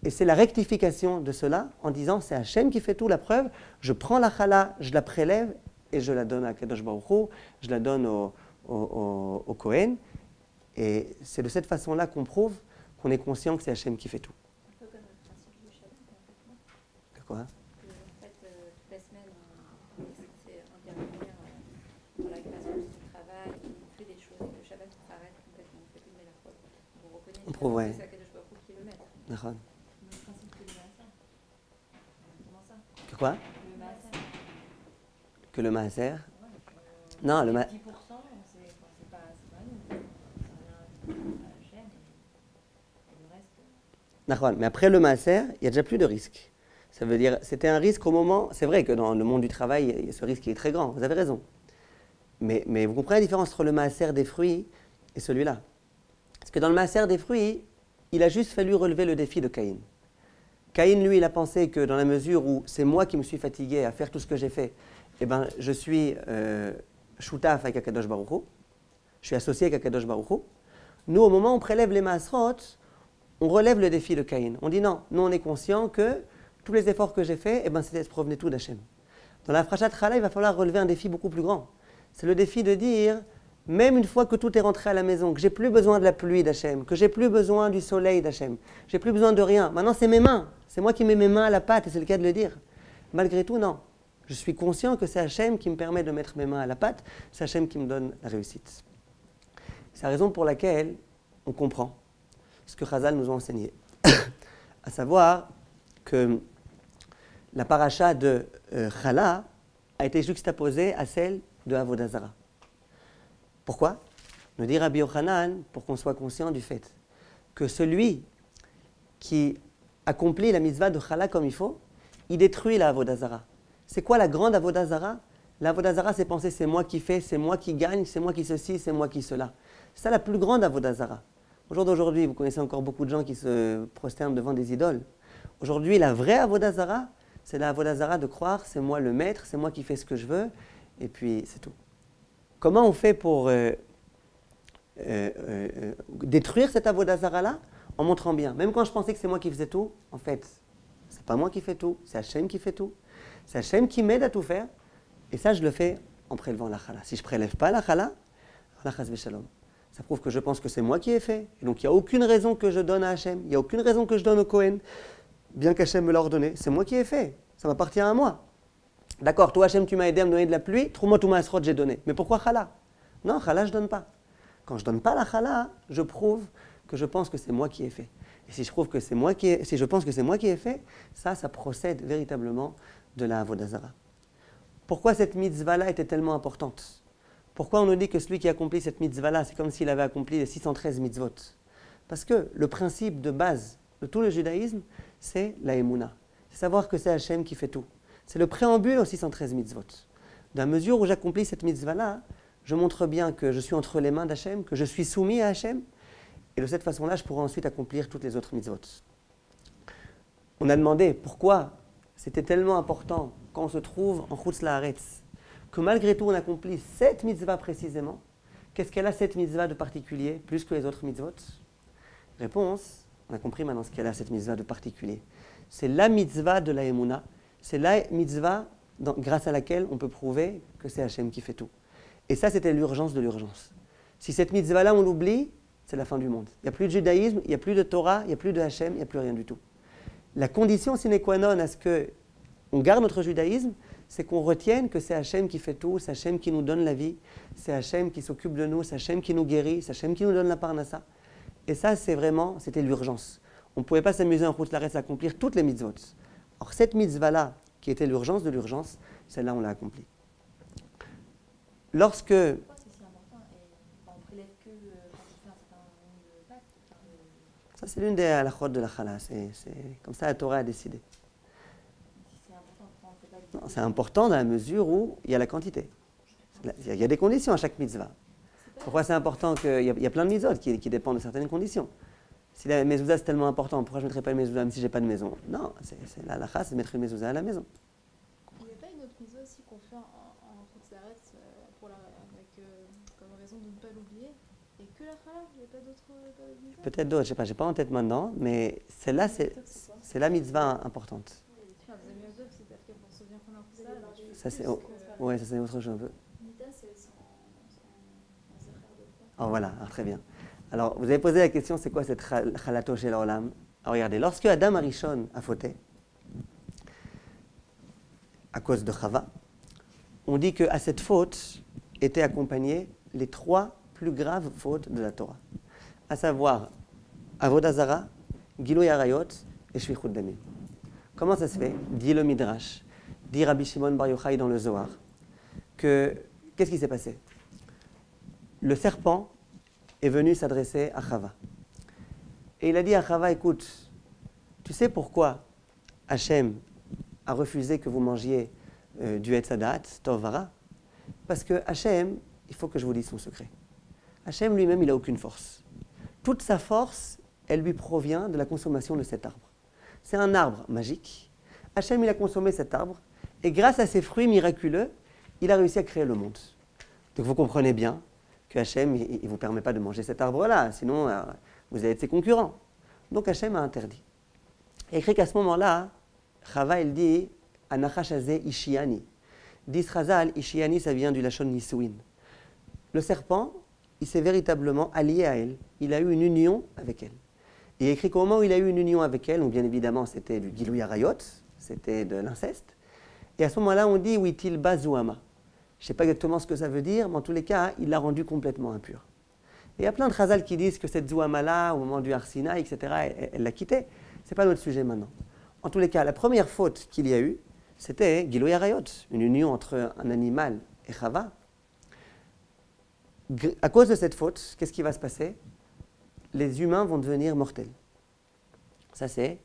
Et c'est la rectification de cela en disant c'est Hachem qui fait tout. La preuve, je prends la chala, je la prélève et je la donne à Kadosh Baruch Hu, je la donne au Kohen. Et c'est de cette façon-là qu'on prouve qu'on est conscient que c'est Hachem qui fait tout. Un peu comme le principe du Shabbat, en fait, non? De quoi? En fait, toute la semaine, on est censé intervenir dans la création du travail, on fait des choses, et le Shabbat s'arrête complètement, on fait plus de mélachote. On reconnaît On prouve, ouais. que c'est Kadosh Baruch Hu qui est le maître. D'accord. Le principe que le Maaser. Comment ça? Que quoi? Le Maaser. Que le Maaser? Non, le Maaser. 10%, c'est pas nous. Ça revient à Hachem et le reste. D'accord. Mais après le Maaser, il n'y a déjà plus de risque. Ça veut dire, c'était un risque au moment. C'est vrai que dans le monde du travail, ce risque est très grand. Vous avez raison. Mais vous comprenez la différence entre le Maaser des fruits et celui-là? Parce que dans le Maaser des fruits, il a juste fallu relever le défi de Caïn. Caïn, lui, il a pensé que dans la mesure où c'est moi qui me suis fatigué à faire tout ce que j'ai fait, eh ben, je suis shutaf avec Akadosh Baruch Hu, je suis associé avec Akadosh Baruch Hu. Nous, au moment où on prélève les Maasrot, on relève le défi de Caïn. On dit non, nous on est conscient que tous les efforts que j'ai faits, eh ben, ça provenait tout d'Hachem. Dans la Frachat Chala, il va falloir relever un défi beaucoup plus grand. C'est le défi de dire, même une fois que tout est rentré à la maison, que j'ai plus besoin de la pluie d'Hachem, que j'ai plus besoin du soleil d'Hachem, j'ai plus besoin de rien. Maintenant, c'est mes mains. C'est moi qui mets mes mains à la pâte, et c'est le cas de le dire. Malgré tout, non. Je suis conscient que c'est Hachem qui me permet de mettre mes mains à la pâte, c'est Hachem qui me donne la réussite. C'est la raison pour laquelle on comprend ce que Chazal nous a enseigné. À savoir que la paracha de Chala a été juxtaposée à celle de Avodah Zara. Pourquoi? Nous dit Rabbi Yochanan, pour qu'on soit conscient du fait que celui qui accomplit la mitzvah de Chala comme il faut, il détruit la Avodah Zara. C'est quoi la grande Avodah Zara? La Avodah Zara, c'est penser c'est moi qui fais, c'est moi qui gagne, c'est moi qui ceci, c'est moi qui cela. C'est ça la plus grande Avodah Zara. Au jour d'aujourd'hui, vous connaissez encore beaucoup de gens qui se prosternent devant des idoles. Aujourd'hui, la vraie Avodah Zara, c'est la Avodah Zara de croire c'est moi le maître, c'est moi qui fais ce que je veux, et puis c'est tout. Comment on fait pour détruire cette Avodah Zara-là? En montrant bien. Même quand je pensais que c'est moi qui faisais tout, en fait, c'est pas moi qui fais tout, c'est Hachem qui fait tout. C'est Hachem qui m'aide à tout faire, et ça, je le fais en prélevant la chala. Si je ne prélève pas la chala, la chas v'shalom. Ça prouve que je pense que c'est moi qui ai fait. Et donc, il n'y a aucune raison que je donne à Hachem. Il n'y a aucune raison que je donne au Kohen. Bien qu'Hachem me l'a ordonné. C'est moi qui ai fait. Ça m'appartient à moi. D'accord, toi Hachem, tu m'as aidé à me donner de la pluie. Trouve-moi tout ma asrot, j'ai donné. Mais pourquoi chala? Non, chala, je ne donne pas. Quand je ne donne pas la chala, je prouve que je pense que c'est moi qui ai fait. Et si je prouve que c'est moi qui ai, si je pense que c'est moi qui ai fait, ça procède véritablement de la Avodah Zara. Pourquoi cette mitzvah-là était tellement importante? Pourquoi on nous dit que celui qui accomplit cette mitzvah-là, c'est comme s'il avait accompli les 613 mitzvot? Parce que le principe de base de tout le judaïsme, c'est la émouna. C'est savoir que c'est Hachem qui fait tout. C'est le préambule aux 613 mitzvot. Dans la mesure où j'accomplis cette mitzvah-là, je montre bien que je suis entre les mains d'Hachem, que je suis soumis à Hachem, et de cette façon-là, je pourrai ensuite accomplir toutes les autres mitzvot. On a demandé pourquoi c'était tellement important quand on se trouve en Chutz La'aretz, que malgré tout on accomplit cette mitzvah précisément. Qu'est-ce qu'elle a cette mitzvah de particulier, plus que les autres mitzvot? Réponse, on a compris maintenant ce qu'elle a cette mitzvah de particulier. C'est la mitzvah de la Emouna, c'est la mitzvah grâce à laquelle on peut prouver que c'est Hachem qui fait tout. Et ça, c'était l'urgence de l'urgence. Si cette mitzvah-là, on l'oublie, c'est la fin du monde. Il n'y a plus de judaïsme, il n'y a plus de Torah, il n'y a plus de Hachem, il n'y a plus rien du tout. La condition sine qua non à ce qu'on garde notre judaïsme, c'est qu'on retienne que c'est Hachem qui fait tout, c'est Hachem qui nous donne la vie, c'est Hachem qui s'occupe de nous, c'est Hachem qui nous guérit, c'est Hachem qui nous donne la parnassa. Et ça, c'était l'urgence. On ne pouvait pas s'amuser en Chutz La'aretz à accomplir toutes les mitzvot. Or, cette mitzvah-là, qui était l'urgence de l'urgence, celle-là, on l'a accomplie. Lorsque... Pourquoi c'est si important et on prélève que quand on fait un certain nombre de pâtes? Ça, c'est l'une des halachot de la chala. C'est comme ça la Torah a décidé. Si c'est important, pourquoi on ne fait pas? Non, c'est important dans la mesure où il y a la quantité. Il y a des conditions à chaque mitzvah. Pourquoi c'est important qu'il y a plein de mitzvot qui dépendent de certaines conditions. Si la mezouza c'est tellement important, pourquoi je ne mettrais pas une mezouza même si je n'ai pas de maison? Non, la halakha, c'est de mettre une mezouza à la maison. Il n'y a pas une autre mitzvah aussi qu'on fait en Chutz La'aretz avec comme raison de ne pas l'oublier et que la chala? Il n'y a pas d'autres mitzvahs? Peut-être d'autres, je ne sais pas, je n'ai pas en tête maintenant, mais celle-là, c'est la mitzvah importante. Enfin, les amis Yosef, c'est parce qu'on se souvient qu'on a fait ça. Ça, c'est ouais, ça, c'est autre chose un peu. Nida, c'est son zachar de quoi? Oh, voilà, alors, très bien. Alors, vous avez posé la question, c'est quoi cette chalato shel olam? Alors, regardez, lorsque Adam Arishon a fauté, à cause de Chava, on dit qu'à cette faute étaient accompagnées les 3 plus graves fautes de la Torah, à savoir Avodah Zara, Giloui Arayot et Shvichut Damim. Comment ça se fait? Dit le Midrash, dit Rabbi Shimon Bar Yochai dans le Zohar, qu'est-ce qui s'est passé? Le serpent est venu s'adresser à Chava. Et il a dit à Chava, écoute, tu sais pourquoi Hachem a refusé que vous mangiez du Etz Hadat, Tov Vara? Parce que Hachem, il faut que je vous dise son secret. Hachem lui-même, il n'a aucune force. Toute sa force, elle lui provient de la consommation de cet arbre. C'est un arbre magique. Hachem, il a consommé cet arbre, et grâce à ses fruits miraculeux, il a réussi à créer le monde. Donc vous comprenez bien que Hachem, il ne vous permet pas de manger cet arbre-là, sinon vous allez être ses concurrents. Donc Hachem a interdit. Il écrit qu'à ce moment-là, Chava, il dit « Anachash hazeh ishiani ». Dit Chazal, ishiani, ça vient du lachon nisouin. Le serpent, il s'est véritablement allié à elle. Il a eu une union avec elle. Il est écrit qu'au moment où il a eu une union avec elle, donc bien évidemment c'était du Giloui Arayot, c'était de l'inceste. Et à ce moment-là, on dit « Witil bazouama ». Je ne sais pas exactement ce que ça veut dire, mais en tous les cas, il l'a rendu complètement impur. Et il y a plein de Chazal qui disent que cette zouama-là, au moment du Arsina, etc., elle l'a quitté. Ce n'est pas notre sujet maintenant. En tous les cas, la première faute qu'il y a eu, c'était Giloui Arayot, une union entre un animal et Chava. À cause de cette faute, qu'est-ce qui va se passer? Les humains vont devenir mortels. Ça, c'est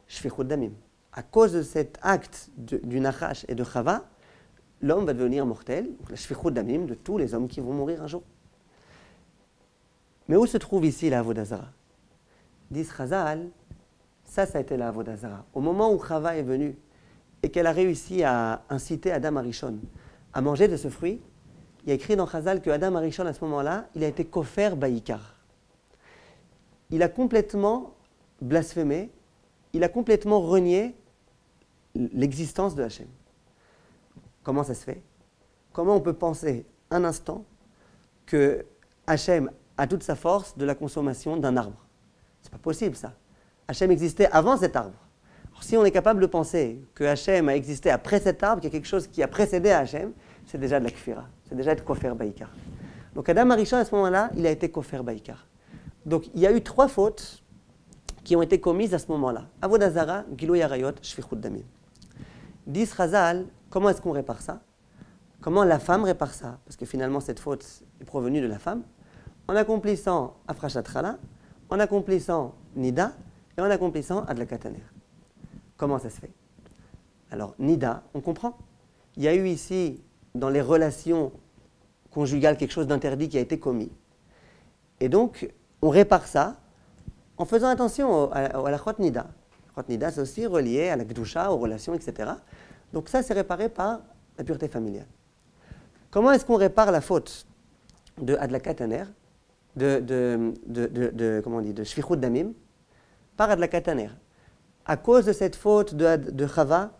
Shvichut Damim. À cause de cet acte du Nachash et de Chava, l'homme va devenir mortel, donc la Shvichut Damim de tous les hommes qui vont mourir un jour. Mais où se trouve ici la Avodah Zara? Dit Chazal, ça a été la Avodah Zara. Au moment où Chava est venue et qu'elle a réussi à inciter Adam Arishon à manger de ce fruit, il y a écrit dans Chazal que Adam Arishon, à ce moment-là, il a été kofer baïkar. Il a complètement blasphémé, il a complètement renié l'existence de Hachem. Comment ça se fait? Comment on peut penser un instant que Hachem a toute sa force de la consommation d'un arbre? C'est pas possible ça. Hachem existait avant cet arbre. Alors, si on est capable de penser que Hachem a existé après cet arbre, qu'il y a quelque chose qui a précédé Hachem, c'est déjà de la kfira, c'est déjà de kofer baïkar. Donc Adam Arishon, à ce moment-là, il a été kofer baïkar. Donc il y a eu 3 fautes qui ont été commises à ce moment-là. Avodah Zara, Giloui Arayot, Shvichut Damim. Dit Chazal, comment est-ce qu'on répare ça? Comment la femme répare ça? Parce que finalement cette faute est provenue de la femme. En accomplissant Afrashat Chala, en accomplissant Nida et en accomplissant Adlakataner. Comment ça se fait? Alors Nida, on comprend. Il y a eu ici, dans les relations conjugales, quelque chose d'interdit qui a été commis. Et donc, on répare ça en faisant attention à la Chot Nida. La Chot Nida, c'est aussi relié à la Gdusha, aux relations, etc. Donc ça, c'est réparé par la pureté familiale. Comment est-ce qu'on répare la faute de Adlakataner, comment on dit, de Shvichut Damim, par Adlakataner? À cause de cette faute de Chava,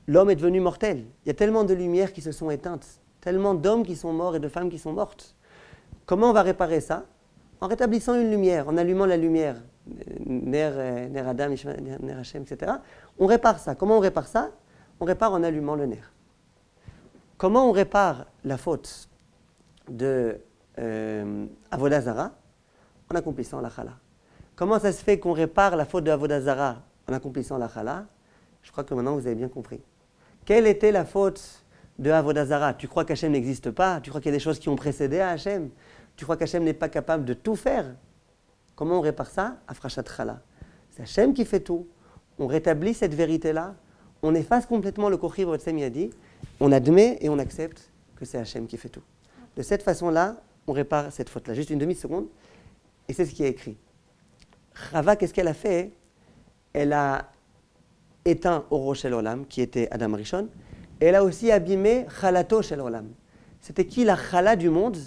l'homme est devenu mortel. Il y a tellement de lumières qui se sont éteintes, tellement d'hommes qui sont morts et de femmes qui sont mortes. Comment on va réparer ça? En rétablissant une lumière, en allumant la lumière, Ner Adam, Ner Hashem, etc. On répare ça. Comment on répare ça? On répare en allumant le Ner. Comment on répare la faute de Avodah Zara? En accomplissant la Chala. Comment ça se fait qu'on répare la faute de Avodah Zara en accomplissant la Chala? Je crois que maintenant vous avez bien compris. Quelle était la faute de Avodah Zara? Tu crois qu'Hachem n'existe pas? Tu crois qu'il y a des choses qui ont précédé à Hachem? Tu crois qu'Hachem n'est pas capable de tout faire? Comment on répare ça? Afrashat Chala. C'est Hachem qui fait tout. On rétablit cette vérité-là. On efface complètement le Kochiv Rotsem Yadi. On admet et on accepte que c'est Hachem qui fait tout. De cette façon-là, on répare cette faute-là. Juste une demi-seconde. Et c'est ce qui est écrit. Chava, qu'est-ce qu'elle a fait? Elle a éteint Oro Shel Olam, qui était Adam Rishon. Et elle a aussi abîmé Chalato Shel Olam. C'était qui la Chala du monde?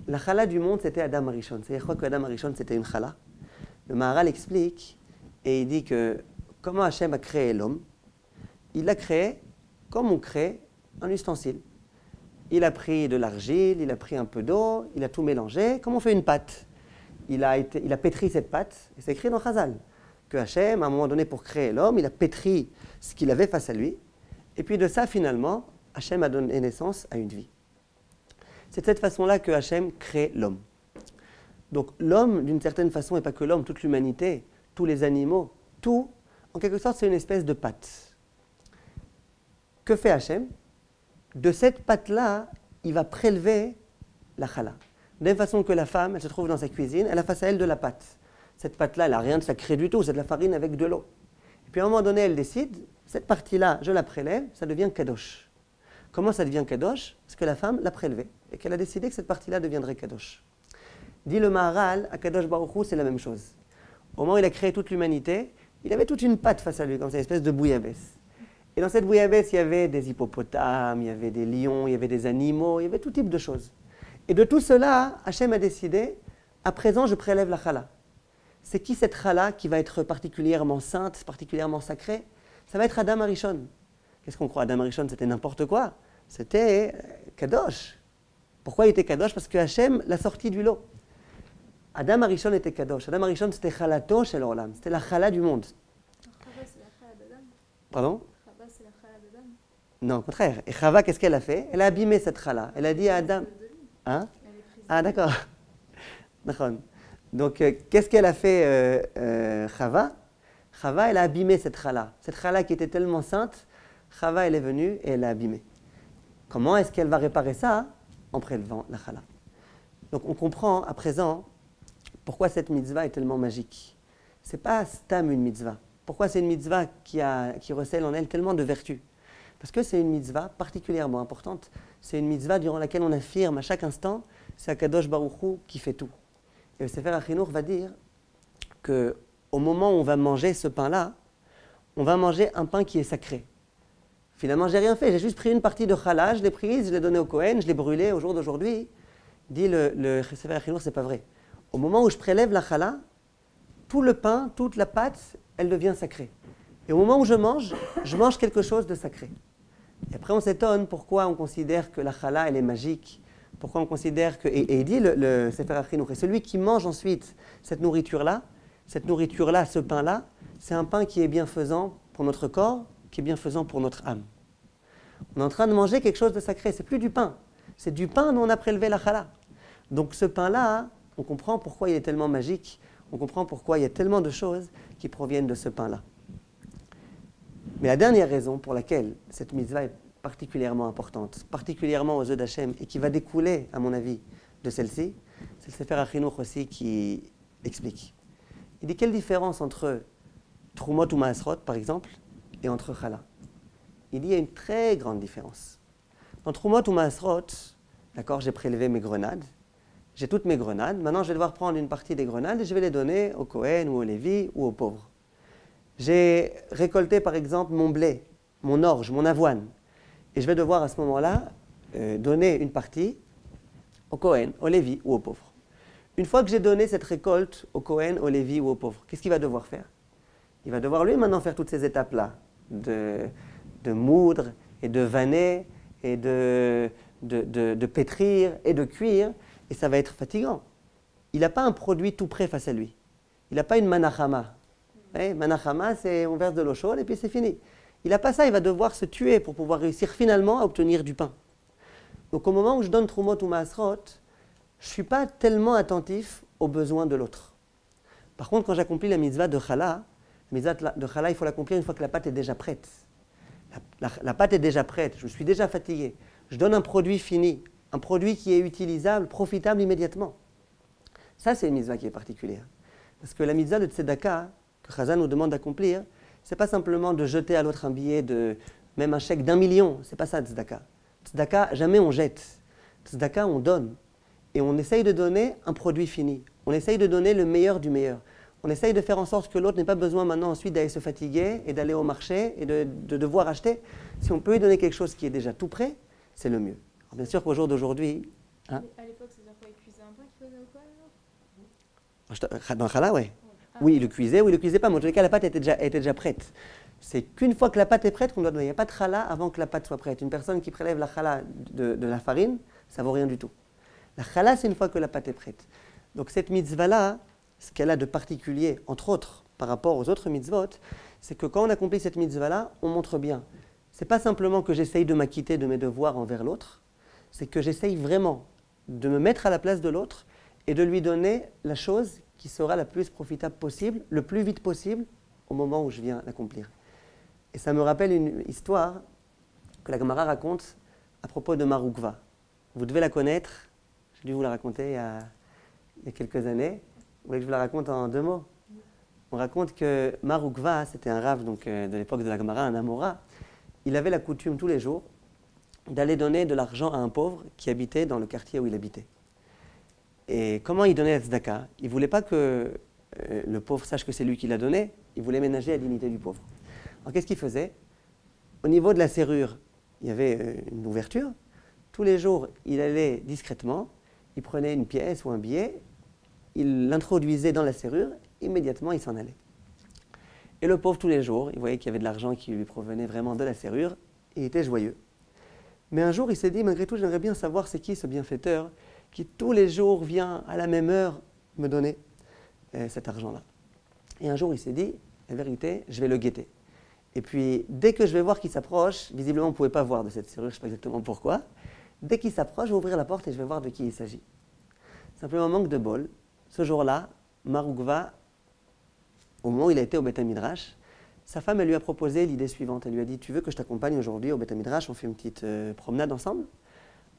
La chala du monde, c'était Adam Arishon. C'est-à-dire quoi que Adam Arishon, c'était une chala. Le Maharal explique et il dit que comment Hachem a créé l'homme, il l'a créé comme on crée un ustensile. Il a pris de l'argile, il a pris un peu d'eau, il a tout mélangé, comme on fait une pâte. Il a pétri cette pâte, et c'est écrit dans Chazal, que Hachem, à un moment donné, pour créer l'homme, il a pétri ce qu'il avait face à lui, et puis de ça, finalement, Hachem a donné naissance à une vie. C'est de cette façon-là que Hachem crée l'homme. Donc l'homme, d'une certaine façon, et pas que l'homme, toute l'humanité, tous les animaux, tout, en quelque sorte, c'est une espèce de pâte. Que fait Hachem? De cette pâte-là, il va prélever la chala. De la même façon que la femme, elle se trouve dans sa cuisine, elle a face à elle de la pâte. Cette pâte-là, elle n'a rien de sacré du tout, c'est de la farine avec de l'eau. Et puis à un moment donné, elle décide, cette partie-là, je la prélève, ça devient kadosh. Comment ça devient kadosh? Parce que la femme l'a prélevée et qu'elle a décidé que cette partie-là deviendrait kadosh. Dit le Maharal, à Kadosh Baruch Hu, c'est la même chose. Au moment où il a créé toute l'humanité, il avait toute une pâte face à lui, comme ça, une espèce de bouillabaisse. Et dans cette bouillabaisse, il y avait des hippopotames, il y avait des lions, il y avait des animaux, il y avait tout type de choses. Et de tout cela, Hachem a décidé, à présent, je prélève la chala. C'est qui cette chala qui va être particulièrement sainte, particulièrement sacrée? Ça va être Adam Arishon. Qu'est-ce qu'on croit? Adam Arishon, c'était n'importe quoi. C'était Kadosh. Pourquoi il était Kadosh? Parce que Hachem l'a sorti du lot. Adam Arishon était Kadosh. Adam Arishon, c'était Chalato shel Olam. C'était la chala du monde. Chava, c'est la chala d'Adam. Pardon? Chava, c'est la chala d'Adam. Non, au contraire. Et Chava, qu'est-ce qu'elle a fait? Elle a abîmé cette chala. Elle a dit à Adam... Hein? Ah, d'accord. D'accord. Donc, qu'est-ce qu'elle a fait, Chava? Chava, elle a abîmé cette chala. Cette chala qui était tellement sainte, Chava, elle est venue et elle l'a abîmée. Comment est-ce qu'elle va réparer ça? En prélevant la chala. Donc, on comprend à présent pourquoi cette mitzvah est tellement magique. Ce n'est pas stam une mitzvah. Pourquoi c'est une mitzvah qui recèle en elle tellement de vertus? Parce que c'est une mitzvah particulièrement importante. C'est une mitzvah durant laquelle on affirme à chaque instant, c'est Akadosh Baruch Hu qui fait tout. Et le Sefer HaChinuch va dire qu'au moment où on va manger ce pain-là, on va manger un pain qui est sacré. Finalement, je n'ai rien fait, j'ai juste pris une partie de challah, je l'ai prise, je l'ai donnée au Kohen, je l'ai brûlée au jour d'aujourd'hui. Dit le Sefer HaChinuch, ce n'est pas vrai. Au moment où je prélève la challah, tout le pain, toute la pâte, elle devient sacrée. Et au moment où je mange quelque chose de sacré. Et après, on s'étonne pourquoi on considère que la challah, elle est magique. Pourquoi on considère que... Et il dit le Sefer HaChinuch, et celui qui mange ensuite cette nourriture-là, ce pain-là, c'est un pain qui est bienfaisant pour notre corps, qui est bienfaisant pour notre âme. On est en train de manger quelque chose de sacré, c'est plus du pain. C'est du pain dont on a prélevé la challah. Donc ce pain-là, on comprend pourquoi il est tellement magique, on comprend pourquoi il y a tellement de choses qui proviennent de ce pain-là. Mais la dernière raison pour laquelle cette mitzvah est particulièrement importante, particulièrement aux yeux d'Hachem, et qui va découler, à mon avis, de celle-ci, c'est le Sefer HaChinuch aussi qui explique. Il dit quelle différence entre Trumot ou Maasrot, par exemple, et entre Chala. Il dit il y a une très grande différence. Dans Trumot ou Maasrot, d'accord, j'ai prélevé mes grenades, j'ai toutes mes grenades, maintenant je vais devoir prendre une partie des grenades et je vais les donner au Kohen ou au Lévi ou aux pauvres. J'ai récolté par exemple mon blé, mon orge, mon avoine, et je vais devoir à ce moment-là donner une partie au Kohen, au Lévi ou aux pauvres. Une fois que j'ai donné cette récolte au Kohen, au Lévi ou aux pauvres, qu'est-ce qu'il va devoir faire? Il va devoir lui maintenant faire toutes ces étapes-là, de moudre et de vanner et de pétrir et de cuire, et ça va être fatigant. Il n'a pas un produit tout prêt face à lui. Il n'a pas une manachama. Manachama, c'est on verse de l'eau chaude et puis c'est fini. Il n'a pas ça, il va devoir se tuer pour pouvoir réussir finalement à obtenir du pain. Donc au moment où je donne Trumot ou Maasrot, je ne suis pas tellement attentif aux besoins de l'autre. Par contre, quand j'accomplis la mitzvah de Chala, il faut l'accomplir une fois que la pâte est déjà prête. La pâte est déjà prête, je suis déjà fatigué. Je donne un produit fini, un produit qui est utilisable, profitable immédiatement. Ça, c'est une mitzvah qui est particulière. Parce que la mitzvah de Tzedaka, que Chazal nous demande d'accomplir, ce n'est pas simplement de jeter à l'autre un billet, même un chèque d'1 million. Ce n'est pas ça, Tzedaka. Tzedaka, jamais on jette. Tzedaka, on donne. Et on essaye de donner un produit fini. On essaye de donner le meilleur du meilleur. On essaye de faire en sorte que l'autre n'ait pas besoin maintenant ensuite d'aller se fatiguer et d'aller au marché et de devoir acheter. Si on peut lui donner quelque chose qui est déjà tout prêt, c'est le mieux. Alors bien sûr qu'au jour d'aujourd'hui... À l'époque, c'est-à-dire quoi? Ils cuisaient faisait au quoi alors? Dans le challah, ouais. Ah. Oui, il le cuisait ou il le cuisait pas, mais en tous les cas, la pâte était déjà prête. C'est qu'une fois que la pâte est prête qu'on doit donner. Il n'y a pas de challah avant que la pâte soit prête. Une personne qui prélève la challah de la farine, ça vaut rien du tout. La challah, c'est une fois que la pâte est prête. Donc cette mitzvah-là, ce qu'elle a de particulier, entre autres, par rapport aux autres mitzvot, c'est que quand on accomplit cette mitzvah-là, on montre bien. C'est pas simplement que j'essaye de m'acquitter de mes devoirs envers l'autre, c'est que j'essaye vraiment de me mettre à la place de l'autre et de lui donner la chose qui sera la plus profitable possible, le plus vite possible, au moment où je viens l'accomplir. Et ça me rappelle une histoire que la Gemara raconte à propos de Mar Ukva. Vous devez la connaître, j'ai dû vous la raconter il y a quelques années. Vous voulez que je vous la raconte en 2 mots? On raconte que Mar Ukva, c'était un rave donc, de l'époque de la Gemara, un Amora. Il avait la coutume tous les jours d'aller donner de l'argent à un pauvre qui habitait dans le quartier où il habitait. Et comment il donnait la tzedaka? Il ne voulait pas que le pauvre sache que c'est lui qui l'a donné, il voulait ménager la dignité du pauvre. Alors qu'est-ce qu'il faisait? Au niveau de la serrure, il y avait une ouverture. Tous les jours, il allait discrètement, il prenait une pièce ou un billet, il l'introduisait dans la serrure, immédiatement il s'en allait. Et le pauvre, tous les jours, il voyait qu'il y avait de l'argent qui lui provenait vraiment de la serrure, et il était joyeux. Mais un jour, il s'est dit, malgré tout, j'aimerais bien savoir c'est qui ce bienfaiteur qui tous les jours vient à la même heure me donner cet argent-là. Et un jour, il s'est dit, la vérité, je vais le guetter. Et puis, dès que je vais voir qu'il s'approche, visiblement, on ne pouvait pas voir de cette serrure, je ne sais pas exactement pourquoi. Dès qu'il s'approche, je vais ouvrir la porte et je vais voir de qui il s'agit. Simplement, manque de bol. Ce jour-là, Mar Ukva, au moment où il a été au Beth Midrash, sa femme, elle lui a proposé l'idée suivante. Elle lui a dit, tu veux que je t'accompagne aujourd'hui au Beth Midrash, on fait une petite promenade ensemble?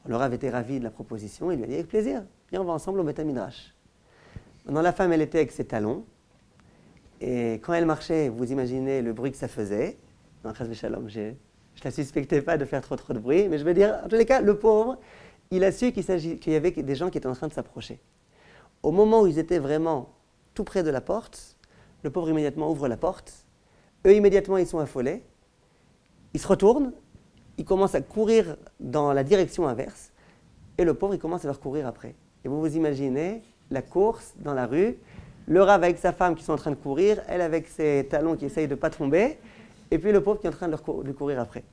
Le Rav était ravi de la proposition, il lui a dit, avec plaisir, viens, on va ensemble au Beth Midrash. Maintenant, la femme, elle était avec ses talons. Et quand elle marchait, vous imaginez le bruit que ça faisait. Non, Shalom, je ne la suspectais pas de faire trop de bruit, mais je veux dire, en tous les cas, le pauvre, il a su qu'il y avait des gens qui étaient en train de s'approcher. Au moment où ils étaient vraiment tout près de la porte, le pauvre immédiatement ouvre la porte. Eux, immédiatement, ils sont affolés. Ils se retournent, ils commencent à courir dans la direction inverse, et le pauvre, il commence à leur courir après. Et vous vous imaginez la course dans la rue, le Rav avec sa femme qui sont en train de courir, elle avec ses talons qui essayent de ne pas tomber, et puis le pauvre qui est en train de courir après.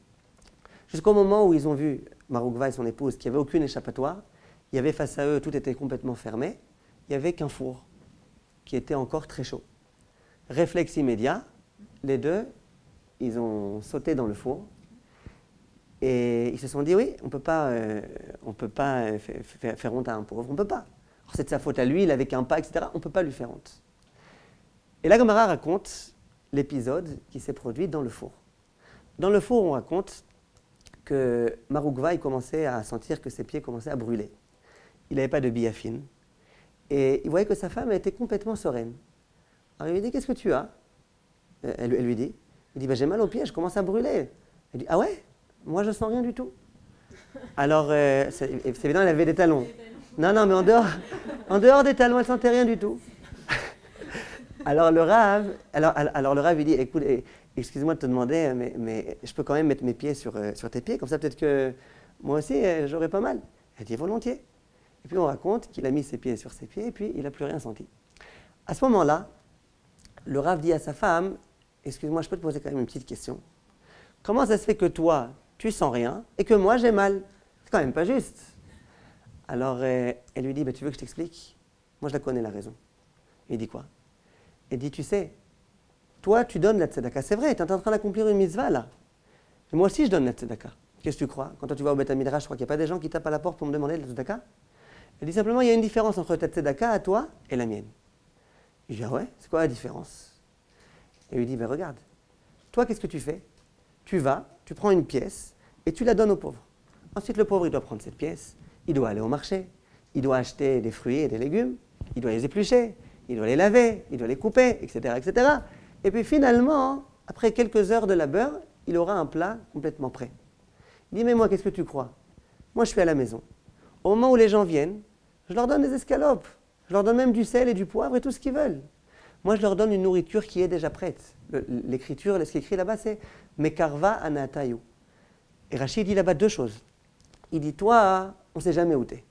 Jusqu'au moment où ils ont vu Mar Ukva et son épouse, qu'il n'y avait aucune échappatoire, il y avait face à eux, tout était complètement fermé, il n'y avait qu'un four qui était encore très chaud. Réflexe immédiat, les deux, ils ont sauté dans le four, et ils se sont dit, oui, on ne peut pas faire honte à un pauvre, on ne peut pas. Alors, c'est de sa faute à lui, il avait qu'un pas, etc. On ne peut pas lui faire honte. Et la Gemara raconte l'épisode qui s'est produit dans le four. Dans le four, on raconte que Mar Ukva, il commençait à sentir que ses pieds commençaient à brûler. Il n'avait pas de biafine. Et il voyait que sa femme était complètement sereine. Alors il lui dit, qu'est-ce que tu as? Elle lui dit, il dit, j'ai mal aux pieds, je commence à brûler. Elle dit, ah ouais? Moi, je sens rien du tout. Alors, c'est évident, elle avait des talons. Non, mais en dehors des talons, elle ne sentait rien du tout. Alors le Rav, il dit, écoute, excuse-moi de te demander, mais je peux quand même mettre mes pieds sur tes pieds, comme ça peut-être que moi aussi, j'aurais pas mal. Elle dit, volontiers. Et puis on raconte qu'il a mis ses pieds sur ses pieds, et puis il n'a plus rien senti. À ce moment-là, le Rav dit à sa femme, excuse-moi, je peux te poser quand même une petite question. Comment ça se fait que toi, tu sens rien, et que moi, j'ai mal? C'est quand même pas juste. Alors, elle lui dit, tu veux que je t'explique? Moi, je la connais, la raison. Il dit quoi? Elle dit, tu sais, toi, tu donnes la tzedaka. C'est vrai, tu es en train d'accomplir une mitzvah, là. Mais moi aussi, je donne la tzedaka. Qu'est-ce que tu crois? Quand toi, tu vas au Beth Midrash, je crois qu'il n'y a pas des gens qui tapent à la porte pour me demander la tzedaka? Elle dit simplement, il y a une différence entre ta tzedaka à toi et la mienne. Il dit, ah ouais? C'est quoi la différence? Et lui dit, regarde, toi, qu'est-ce que tu fais? Tu vas, tu prends une pièce et tu la donnes au pauvre. Ensuite, le pauvre, il doit prendre cette pièce. Il doit aller au marché, il doit acheter des fruits et des légumes, il doit les éplucher, il doit les laver, il doit les couper, etc., etc. Et puis finalement, après quelques heures de labeur, il aura un plat complètement prêt. Il dit, mais moi, qu'est-ce que tu crois? Moi, je suis à la maison. Au moment où les gens viennent, je leur donne des escalopes, je leur donne même du sel et du poivre et tout ce qu'ils veulent. Moi, je leur donne une nourriture qui est déjà prête. L'écriture, ce qui est écrit là-bas, c'est « Mekarva anatayu ». Et Rachid dit là-bas 2 choses. Il dit, toi, on ne sait jamais où t'es.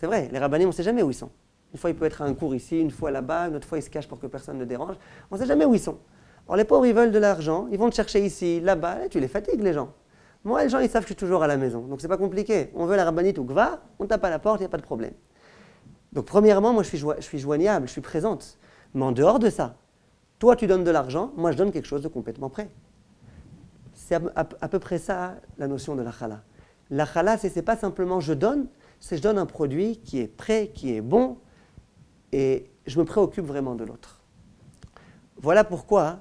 C'est vrai, les rabbinim, on ne sait jamais où ils sont. Une fois, il peut être à un cours ici, une fois là-bas, une autre fois, il se cache pour que personne ne dérange. On ne sait jamais où ils sont. Alors, les pauvres, ils veulent de l'argent, ils vont te chercher ici, là-bas, et tu les fatigues, les gens. Moi, les gens, ils savent que je suis toujours à la maison, donc c'est pas compliqué. On veut la rabbinite ou gva, on tape à la porte, il n'y a pas de problème. Donc, premièrement, moi, je suis joignable, je suis présente. Mais en dehors de ça, toi, tu donnes de l'argent, moi, je donne quelque chose de complètement prêt. C'est à peu près ça, la notion de la chala. La chala, c'est pas simplement je donne, c'est je donne un produit qui est prêt, qui est bon, et je me préoccupe vraiment de l'autre. Voilà pourquoi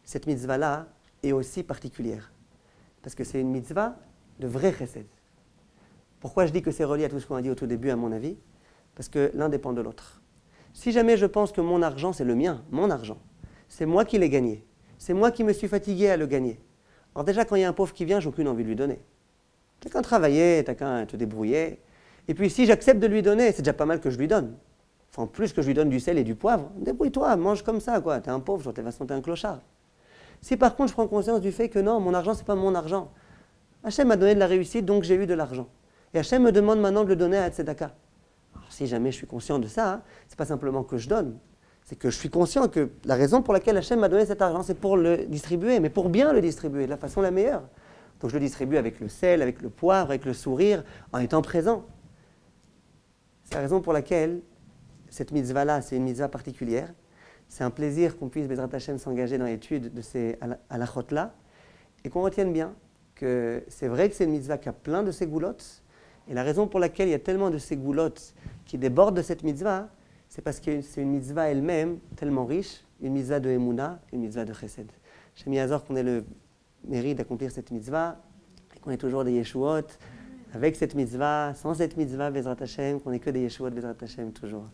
cette mitzvah-là est aussi particulière. Parce que c'est une mitzvah de vrai chesed. Pourquoi je dis que c'est relié à tout ce qu'on a dit au tout début, à mon avis? Parce que l'un dépend de l'autre. Si jamais je pense que mon argent, c'est le mien, mon argent, c'est moi qui l'ai gagné, c'est moi qui me suis fatigué à le gagner. Alors déjà, quand il y a un pauvre qui vient, j'ai aucune envie de lui donner. T'as qu'à travailler, t'as qu'à te débrouiller. Et puis si j'accepte de lui donner, c'est déjà pas mal que je lui donne. Enfin, en plus que je lui donne du sel et du poivre, débrouille-toi, mange comme ça, quoi. T'es un pauvre, de toute façon, t'es un clochard. Si par contre je prends conscience du fait que non, mon argent, c'est pas mon argent. Hachem m'a donné de la réussite, donc j'ai eu de l'argent. Et Hachem me demande maintenant de le donner à Tzedaka. Alors si jamais je suis conscient de ça, c'est pas simplement que je donne, c'est que je suis conscient que la raison pour laquelle Hachem m'a donné cet argent, c'est pour le distribuer, mais pour bien le distribuer, de la façon la meilleure. Donc je le distribue avec le sel, avec le poivre, avec le sourire, en étant présent. C'est la raison pour laquelle cette mitzvah-là, c'est une mitzvah particulière. C'est un plaisir qu'on puisse, Bezrat Hashem, s'engager dans l'étude de ces halachot-là, et qu'on retienne bien que c'est vrai que c'est une mitzvah qui a plein de ségoulottes, et la raison pour laquelle il y a tellement de ségoulottes qui débordent de cette mitzvah, c'est parce que c'est une mitzvah elle-même tellement riche, une mitzvah de Emouna, une mitzvah de Chesed. J'ai mis à Zor qu'on ait le mérite d'accomplir cette mitzvah, et qu'on ait toujours des Yeshuot, avec cette mitzvah, sans cette mitzvah, Bezrat Hashem, qu'on ait que des Yeshuot, Bezrat Hashem, toujours.